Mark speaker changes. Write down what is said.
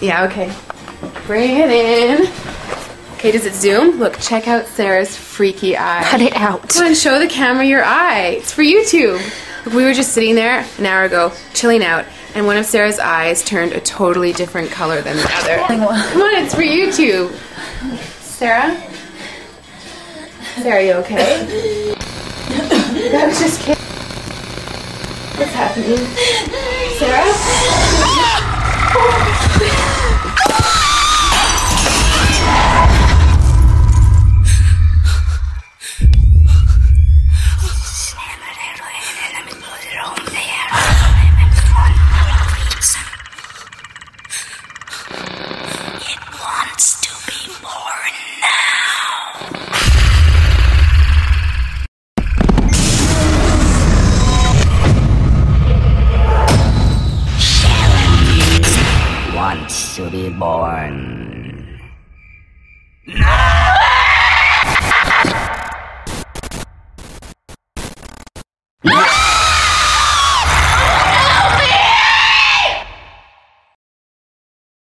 Speaker 1: Yeah, okay. Bring it in. Okay, does it zoom? Look, check out Sarah's freaky eye.
Speaker 2: Cut it out.
Speaker 1: Come on, show the camera your eye. It's for YouTube. Look, we were just sitting there an hour ago, chilling out, and one of Sarah's eyes turned a totally different color than the other. Come on, it's for YouTube. Sarah? Sarah, are you okay? That was just kidding. What's happening? Sarah?
Speaker 3: To be born